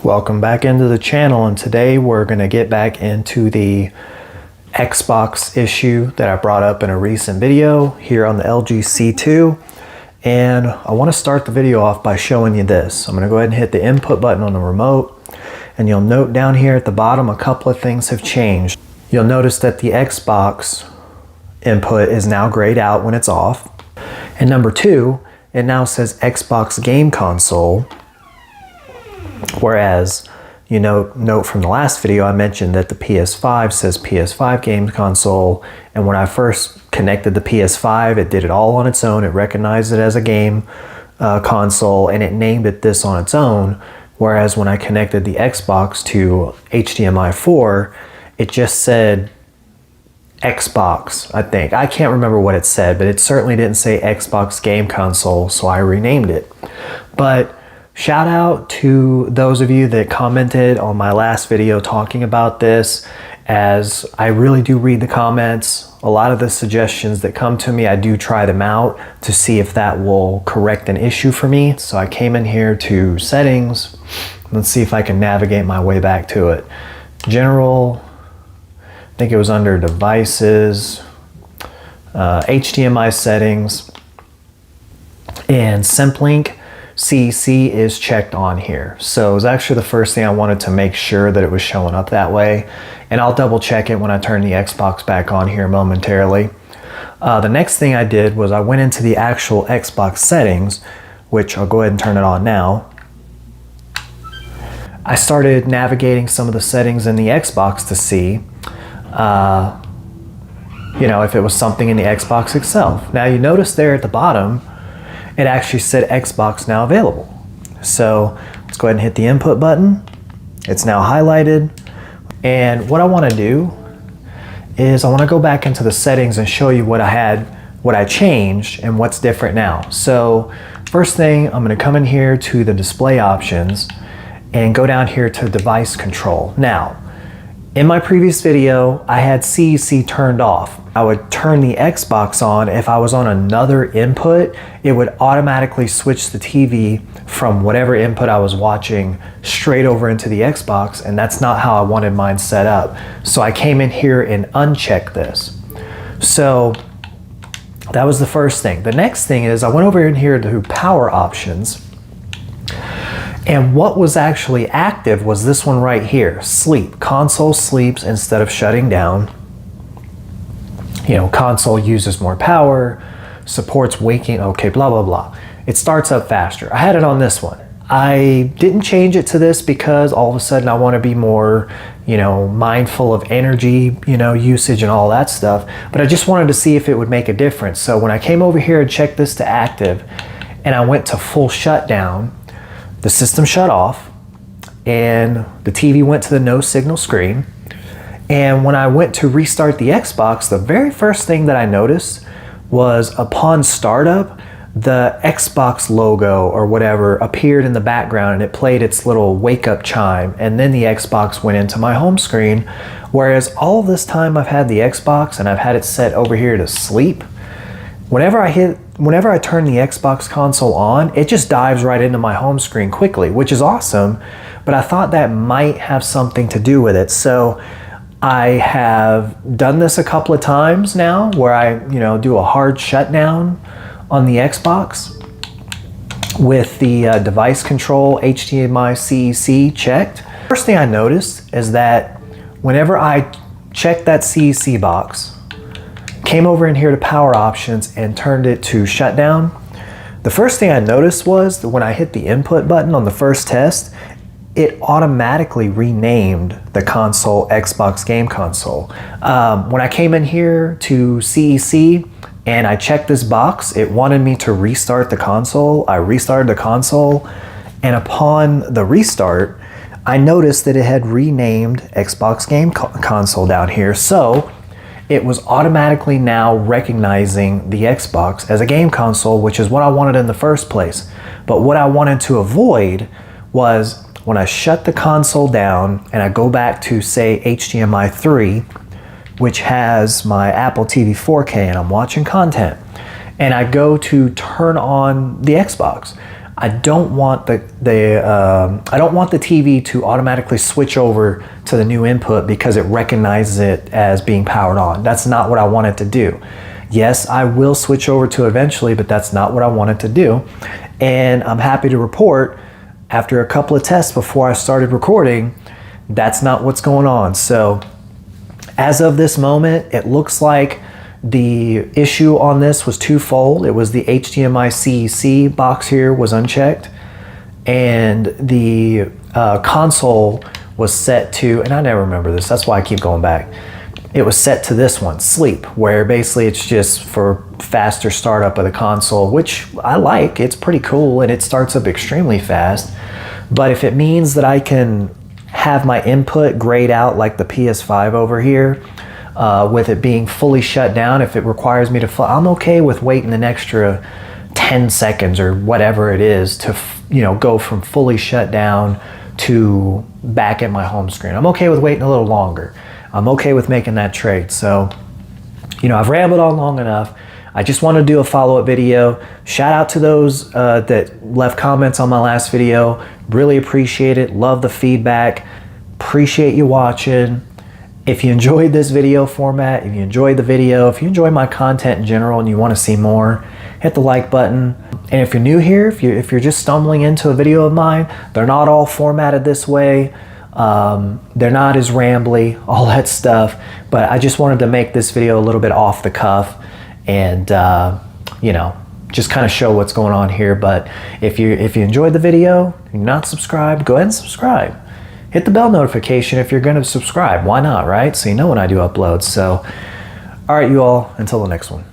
Welcome back into the channel, and today we're going to get back into the Xbox issue that I brought up in a recent video here on the LG C2. And I want to start the video off by showing you this. I'm going to go ahead and hit the input button on the remote, and you'll note down here at the bottom a couple of things have changed. You'll notice that the Xbox input is now grayed out when it's off. And number two, it now says Xbox Game Console. Whereas, you note from the last video I mentioned that the PS5 says PS5 Game Console, and when I first connected the PS5, it did it all on its own. It recognized it as a game console, and it named it this on its own. Whereas when I connected the Xbox to HDMI 4, it just said Xbox, I think. I can't remember what it said, but it certainly didn't say Xbox Game Console, so I renamed it. But shout out to those of you that commented on my last video talking about this, as I really do read the comments. A lot of the suggestions that come to me, I do try them out to see if that will correct an issue for me. So I came in here to settings. Let's see if I can navigate my way back to it. General, I think it was under devices, HDMI settings, and SimpLink. CEC is checked on here. So it was actually the first thing I wanted to make sure that it was showing up that way. And I'll double check it when I turn the Xbox back on here momentarily. The next thing I did was I went into the actual Xbox settings, which I'll go ahead and turn it on now. I started navigating some of the settings in the Xbox to see, if it was something in the Xbox itself. Now you notice there at the bottom, it actually said Xbox now available. So let's go ahead and hit the input button. It's now highlighted. And what I want to do is I want to go back into the settings and show you what I changed and what's different now. So first thing, I'm going to come in here to the display options and go down here to device control. Now, in my previous video, I had CEC turned off. I would turn the Xbox on. If I was on another input, it would automatically switch the TV from whatever input I was watching straight over into the Xbox, and that's not how I wanted mine set up. So I came in here and unchecked this. So that was the first thing. The next thing is I went over in here to power options. And what was actually active was this one right here, sleep. Console sleeps instead of shutting down. Console uses more power, supports waking, okay, blah, blah, blah. It starts up faster. I had it on this one. I didn't change it to this because all of a sudden I want to be more, mindful of energy, usage and all that stuff. But I just wanted to see if it would make a difference. So when I came over here and checked this to active and I went to full shutdown, the system shut off and the TV went to the no signal screen. And when I went to restart the Xbox, the very first thing that I noticed was upon startup, the Xbox logo or whatever appeared in the background and it played its little wake up chime, and then the Xbox went into my home screen. Whereas all this time I've had the Xbox and I've had it set over here to sleep, whenever I turn the Xbox console on, it just dives right into my home screen quickly, which is awesome, but I thought that might have something to do with it. So I have done this a couple of times now where I, do a hard shutdown on the Xbox with the device control HDMI CEC checked. First thing I noticed is that whenever I checked that CEC box, came over in here to power options and turned it to shutdown, the first thing I noticed was that when I hit the input button on the first test, it automatically renamed the console Xbox Game Console. When I came in here to CEC and I checked this box, it wanted me to restart the console. I restarted the console, and upon the restart, I noticed that it had renamed Xbox Game Console down here. So it was automatically now recognizing the Xbox as a game console, which is what I wanted in the first place. But what I wanted to avoid was when I shut the console down and I go back to, say, HDMI 3, which has my Apple TV 4K and I'm watching content, and I go to turn on the Xbox, I don't want the TV to automatically switch over to the new input because it recognizes it as being powered on. That's not what I want it to do. Yes, I will switch over to it eventually, but that's not what I want it to do. And I'm happy to report, after a couple of tests before I started recording, that's not what's going on. So as of this moment, it looks like the issue on this was twofold. It was the HDMI CEC box here was unchecked, and the console was set to, and I never remember this, that's why I keep going back. It was set to this one, sleep, where basically it's just for faster startup of the console, which I like. It's pretty cool and it starts up extremely fast. But if it means that I can have my input grayed out like the PS5 over here, with it being fully shut down, if it requires me to, I'm okay with waiting an extra 10 seconds or whatever it is to, go from fully shut down to back at my home screen. I'm okay with waiting a little longer. I'm okay with making that trade. So, I've rambled on long enough. I just want to do a follow-up video. Shout out to those that left comments on my last video. Really appreciate it. Love the feedback. Appreciate you watching. If you enjoyed this video format, if you enjoyed the video, if you enjoy my content in general and you want to see more, hit the like button. And if you're new here, if you're just stumbling into a video of mine, they're not all formatted this way. They're not as rambly, all that stuff. But I just wanted to make this video a little bit off the cuff and, just kind of show what's going on here. But if you enjoyed the video, you're not subscribed, go ahead and subscribe. Hit the bell notification if you're going to subscribe. Why not, right? So you know when I do uploads. So, all right, you all, until the next one.